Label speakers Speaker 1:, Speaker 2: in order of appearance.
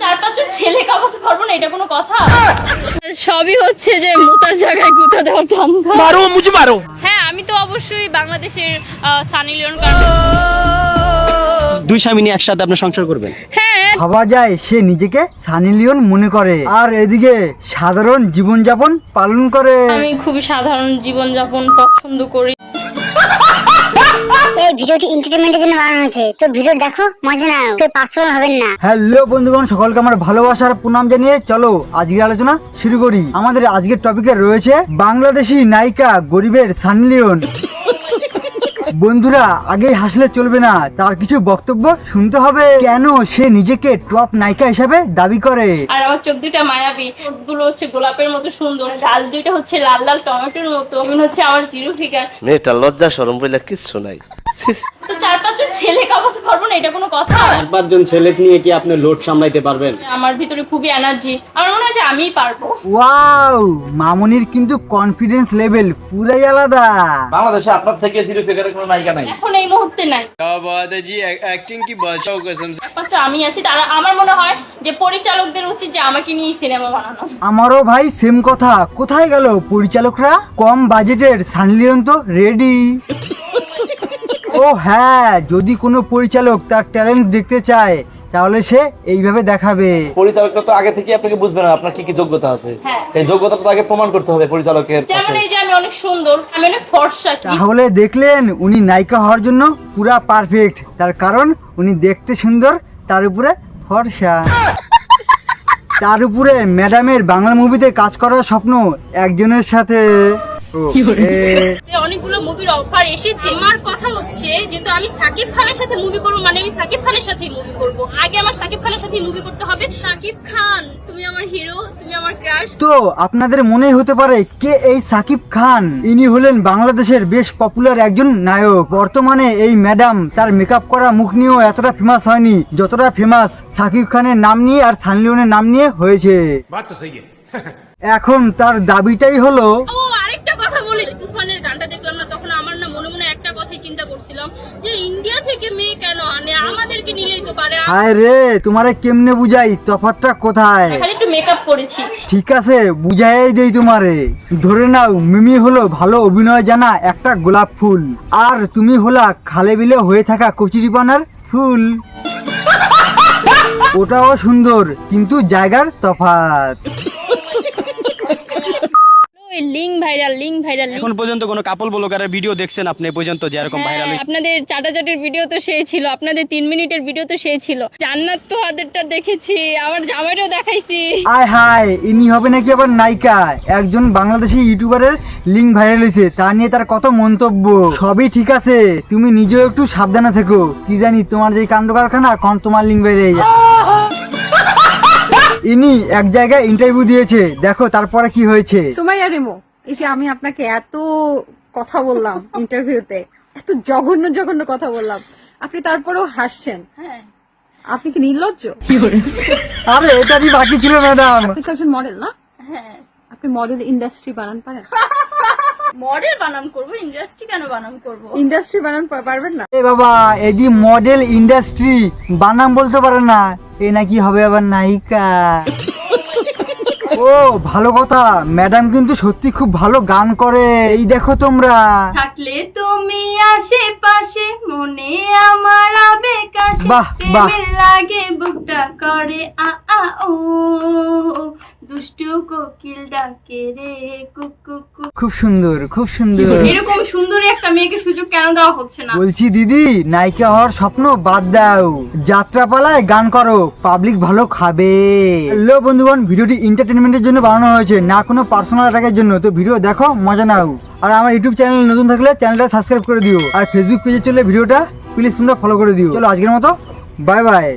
Speaker 1: 4-5 জন ছেলে কামাতে পারবো না, এটা কোনো কথা? সবই হচ্ছে যে মুতার জায়গায় গুতা দেওয়ার ধান্দা।
Speaker 2: মারো মুঝে মারো।
Speaker 1: হ্যাঁ, আমি তো অবশ্যই বাংলাদেশের সানি লিওন, কারণ
Speaker 3: দুই স্বামী নিয়ে একসাথে আপনি সংসার করবেন?
Speaker 1: হ্যাঁ,
Speaker 4: ভাবা যায় সে নিজেকে সানি লিওন মনে করে, আর এদিকে সাধারণ জীবনযাপন পালন করে।
Speaker 1: আমি খুবই সাধারণ জীবনযাপন পছন্দ করি।
Speaker 5: এই ভিডিওটি এন্টারটেইনমেন্টের জন্য বানানো হয়েছে, তো ভিডিও দেখো, মজা নাও, কেউ পার্সোনাল হবেন না।
Speaker 4: হ্যালো বন্ধুগণ, সকলকে আমার ভালোবাসার প্রণাম জানিয়ে চলো আজকের আলোচনা শুরু করি। আমাদের আজকের টপিকে রয়েছে বাংলাদেশি নায়িকা গরিবের সানি লিওন। বন্ধুরা, আগেই হাসলে চলবে না, তার কিছু বক্তব্য শুনতে হবে। কেন সে নিজেকে টপ নায়িকা হিসাবে দাবি করে।
Speaker 1: আর আমার চোখ দুইটা মায়াবী, ঠোঁটগুলো হচ্ছে গোলাপের মতো সুন্দর, গাল দুইটা হচ্ছে লাল লাল টমেটোর মতো, মনে হচ্ছে আমার জিরো ফিগার।
Speaker 2: মেয়েটা লজ্জা শরম বলে কিচ্ছু নাই।
Speaker 1: তো 4-5 জন ছেলে কামাতে পারবো না, এটা কোনো কথা?
Speaker 3: 4-5 জন ছেলে নিয়ে কি আপনি লোড সামলাইতে পারবেন?
Speaker 1: আমার ভিতরে খুবই এনার্জি, আমার মনে হয় যে আমিই পারবো।
Speaker 4: ওয়াও, মামুনির কিন্তু কনফিডেন্স লেভেল পুরাই আলাদা।
Speaker 6: বাংলাদেশে আপনার থেকে জিরো ফিগারের কোনো নায়িকা নাই।
Speaker 1: এখন এই মুহূর্তে নাই।
Speaker 7: क्या बात है जी, एक्टिंग की बादशाह कसम से।
Speaker 1: একমাত্র আমি আছি, তারা আমার মনে হয় যে পরিচালকদের উচিত যে আমাকে নিয়ে সিনেমা বানানো।
Speaker 4: আমারও ভাই সেম কথা। কোথায় গেল পরিচালকরা? কম বাজেটের সানি লিওন তো রেডি। ও হ্যাঁ, যদি কোনো পরিচালক তার ট্যালেন্ট দেখতে চায় তাহলে সে এইভাবে দেখাবে।
Speaker 6: পরিচালকরা তো আগে থেকে আপনাকে বুঝবে না আপনার কি কি যোগ্যতা আছে।
Speaker 1: হ্যাঁ।
Speaker 6: এই যোগ্যতাটা তো আগে প্রমাণ করতে হবে পরিচালকের
Speaker 1: যেমন
Speaker 6: কাছে।
Speaker 1: এই যে আমি অনেক সুন্দর, আমি অনেক ফর্সা।
Speaker 4: তাহলে দেখলেন উনি নায়িকা হওয়ার জন্য পুরা পারফেক্ট। তার কারণ উনি দেখতে সুন্দর, তার উপরে ফর্সা। তার উপরে ম্যাডামের বাংলা মুভিতে কাজ করার স্বপ্ন একজনের সাথে।
Speaker 1: অনেকগুলো মুভির অফার এসেছে। আমার কথা হচ্ছে যেহেতু আমি সাকিব খানের সাথে মুভি করবো, মানে আমি সাকিব খানের সাথেই মুভি করবো। আগে আমার সাকিব খানের সাথে মুভি করতে হবে। সাকিব খান, তুমি আমার হিরো, তুমি আমার ক্রাশ।
Speaker 4: তো আপনাদের মনেই হতে পারে কে এই সাকিব খান। ইনি হলেন বাংলাদেশের বেশ পপুলার একজন নায়ক। বর্তমানে এই ম্যাডাম তার মেকআপ করা মুখ নিয়েও এতটা ফেমাস হয়নি যতটা ফেমাস সাকিব খানের নাম নিয়ে আর সানি লিওনের নাম নিয়ে হয়েছে। এখন তার দাবিটাই হলো,
Speaker 1: ও আরেকটা কথা বলি, তুফানের গানটা দেখলাম না, তখন আমার না মনে মনে একটা কথাই চিন্তা করছিলাম যে ইন্ডিয়া থেকে মেয়ে কেন আনে, আমাদেরকে নিলেই তো পারে।
Speaker 4: হায় রে, তোমারে কেমনে বুঝাই তফাৎটা কোথায়?
Speaker 1: খালি একটু মেকআপ করেছি।
Speaker 4: ঠিক আছে, বুঝাই দেই তোমারে। ধরে নাও মিমি হলো ভালো অভিনয় জানা একটা গোলাপ ফুল, আর তুমি হলা খালে বিলে হয়ে থাকা কচুরিপানার ফুল। ওটাও সুন্দর, কিন্তু জায়গার তফাৎ।
Speaker 1: Link viral, link viral.
Speaker 3: এখন পর্যন্ত কোনো কাপল ব্লগারের ভিডিও দেখছেন আপনি পর্যন্ত যে এরকম ভাইরাল হয়েছে?
Speaker 1: আপনাদের চাটাচাটির ভিডিও তো সেই ছিল, আপনাদের 3 মিনিটের ভিডিও তো সেই ছিল। জান্নাত তো হাতেরটা দেখেছি, আমার জামাইটাও দেখাইছি।
Speaker 4: আয় হায়, ইনি হবে নাকি আবার নায়িকা? একজন বাংলাদেশি ইউটিউবারের লিঙ্ক ভাইরাল হয়েছে, তা নিয়ে তার কত মন্তব্য। সবই ঠিক আছে, তুমি নিজেও একটু সাবধানে থেকো। কি জানি তোমার যে কাণ্ড কারখানা, কোন তোমার লিঙ্ক ভাইরাল। ইনি এক জায়গায় ইন্টারভিউ দিয়েছে, দেখো তারপরে কি হয়েছে।
Speaker 8: সুমাইয়া রিমু, এই যে আমি আপনাকে এত কথা বললাম ইন্টারভিউতে, এত জঘন্য জঘন্য কথা বললাম, আপনি তারপরেও হাসছেন।
Speaker 1: হ্যাঁ,
Speaker 8: আপনি কি নির্লজ্জ?
Speaker 4: আরে এটাই বাকি ছিল ম্যাডাম।
Speaker 8: আপনি তো একজন মডেল না?
Speaker 1: হ্যাঁ।
Speaker 8: আপনি মডেল ইন্ডাস্ট্রি বানান পারেন?
Speaker 1: মডেল বানান করবো, ইন্ডাস্ট্রি কেন বানান করবো?
Speaker 8: ইন্ডাস্ট্রি বানান পারবেন না?
Speaker 4: এ বাবা, এদি মডেল ইন্ডাস্ট্রি বানাম বলতে পারে না, এ নাকি হবে আবার নায়িকা। ও ভালো কথা, ম্যাডাম কিন্তু সত্যি খুব ভালো গান করে। এই দেখো তোমরা।
Speaker 1: থাকলে তুমি আশেপাশে, মনে আমার আবেগ আসে,
Speaker 4: বাহ, বাহ।
Speaker 1: প্রেমের লাগে বুকটা করে আ আ ও, দুষ্টু কোকিল ডাকে রে কুকু কু।
Speaker 4: খুব সুন্দর, খুব সুন্দর।
Speaker 1: এরকম সুন্দরী একটা মেয়েকে সুযোগ কেন দেওয়া হচ্ছে না?
Speaker 4: বলছি দিদি, নায়িকা হওয়ার স্বপ্ন বাদ দাও, যাত্রাপালায় গান করো, পাবলিক ভালো খাবে। হ্যালো বন্ধুগণ, ভিডিওটি এন্টারটেইনমেন্টের জন্য বানানো হয়েছে, না কোনো পার্সোনাল অ্যাটাকের জন্য। তো ভিডিও দেখো, মজা নাও। আর আমার ইউটিউব চ্যানেল নতুন থাকলে চ্যানেলটা সাবস্ক্রাইব করে দিও, আর ফেসবুক পেজে চলে ভিডিওটা প্লিজ তোমরা ফলো করে দিও। চলো আজকের মতো বাই বাই।